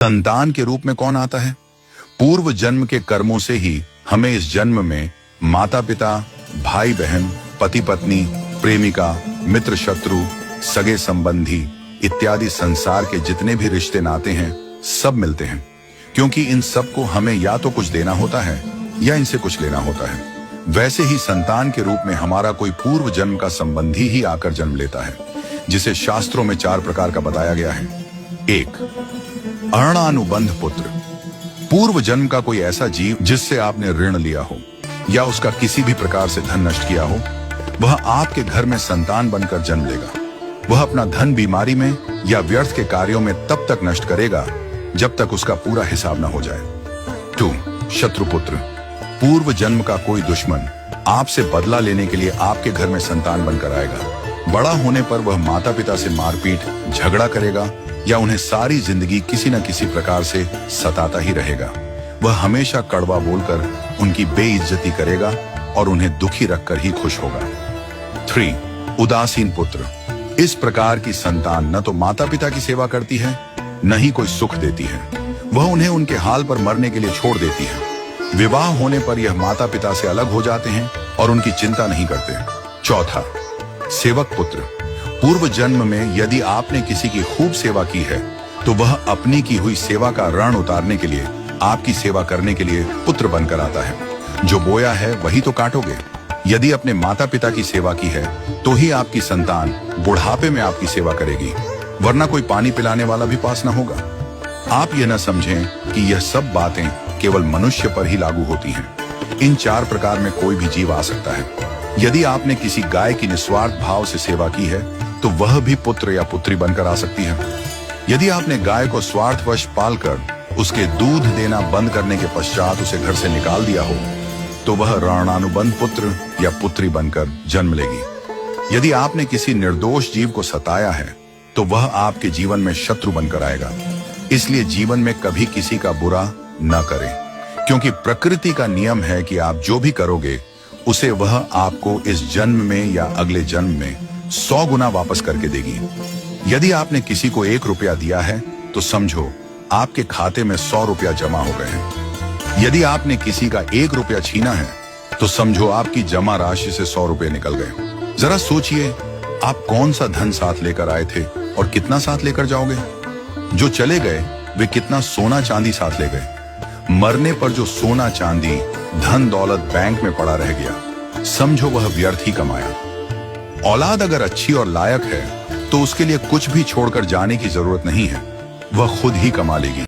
संतान के रूप में कौन आता है? पूर्व जन्म के कर्मों से ही हमें इस जन्म में माता पिता, भाई बहन, पति पत्नी, प्रेमिका, मित्र शत्रु, सगे संबंधी इत्यादि संसार के जितने भी रिश्ते नाते हैं सब मिलते हैं, क्योंकि इन सब को हमें या तो कुछ देना होता है या इनसे कुछ लेना होता है। वैसे ही संतान के रूप में हमारा कोई पूर्व जन्म का संबंधी ही आकर जन्म लेता है, जिसे शास्त्रों में 4 प्रकार का बताया गया है। 1. अरणानुबंध पुत्र। पूर्व जन्म का कोई ऐसा जीव जिससे आपने ऋण लिया हो या उसका किसी भी प्रकार से धन नष्ट किया हो, वह आपके घर में संतान बनकर जन्म लेगा। वह अपना धन बीमारी में या व्यर्थ के कार्यों में तब तक नष्ट करेगा जब तक उसका पूरा हिसाब न हो जाए। 2. शत्रुपुत्र। पूर्व जन्म का कोई दुश्मन आपसे बदला लेने के लिए आपके घर में संतान बनकर आएगा। बड़ा होने पर वह माता पिता से मारपीट, झगड़ा करेगा या उन्हें सारी जिंदगी किसी न किसी प्रकार से सताता ही रहेगा। वह हमेशा कड़वा बोलकर उनकी बेइज्जती करेगा और उन्हें दुखी रखकर ही खुश होगा। 3. उदासीन पुत्र। इस प्रकार की संतान न तो माता पिता की सेवा करती है, न ही कोई सुख देती है। वह उन्हें उनके हाल पर मरने के लिए छोड़ देती है। विवाह होने पर यह माता पिता से अलग हो जाते हैं और उनकी चिंता नहीं करते। 4. सेवक पुत्र। पूर्व जन्म में यदि आपने किसी की खूब सेवा की है तो वह अपनी की हुई सेवा का ऋण उतारने के लिए आपकी सेवा करने के लिए पुत्र बनकर आता है। जो बोया है वही तो काटोगे। यदि अपने माता पिता की सेवा की है तो ही आपकी संतान बुढ़ापे में आपकी सेवा करेगी, वरना कोई पानी पिलाने वाला भी पास न होगा। आप यह न समझें कि यह सब बातें केवल मनुष्य पर ही लागू होती हैं। इन 4 प्रकार में कोई भी जीव आ सकता है। यदि आपने किसी गाय की निस्वार्थ भाव से सेवा की है तो वह भी पुत्र या पुत्री बनकर आ सकती है। यदि आपने गाय को स्वार्थवश पालकर उसके दूध देना बंद करने के पश्चात उसे घर से निकाल दिया हो तो वह ऋणानुबंध पुत्र या पुत्री बनकर जन्म लेगी। यदि आपने किसी निर्दोष जीव को सताया है तो वह आपके जीवन में शत्रु बनकर आएगा। इसलिए जीवन में कभी किसी का बुरा न करें, क्योंकि प्रकृति का नियम है कि आप जो भी करोगे उसे वह आपको इस जन्म में या अगले जन्म में 100 गुना वापस करके देगी। यदि आपने किसी को 1 रुपया दिया है तो समझो आपके खाते में 100 रुपया जमा हो गए हैं। यदि आपने किसी का 1 रुपया छीना है तो समझो आपकी जमा राशि से 100 रुपये निकल गए। जरा सोचिए, आप कौन सा धन साथ लेकर आए थे और कितना साथ लेकर जाओगे? जो चले गए वे कितना सोना चांदी साथ ले गए? मरने पर जो सोना चांदी धन दौलत बैंक में पड़ा रह गया, समझो वह व्यर्थ ही कमाया। औलाद अगर अच्छी और लायक है तो उसके लिए कुछ भी छोड़कर जाने की जरूरत नहीं है, वह खुद ही कमा लेगी।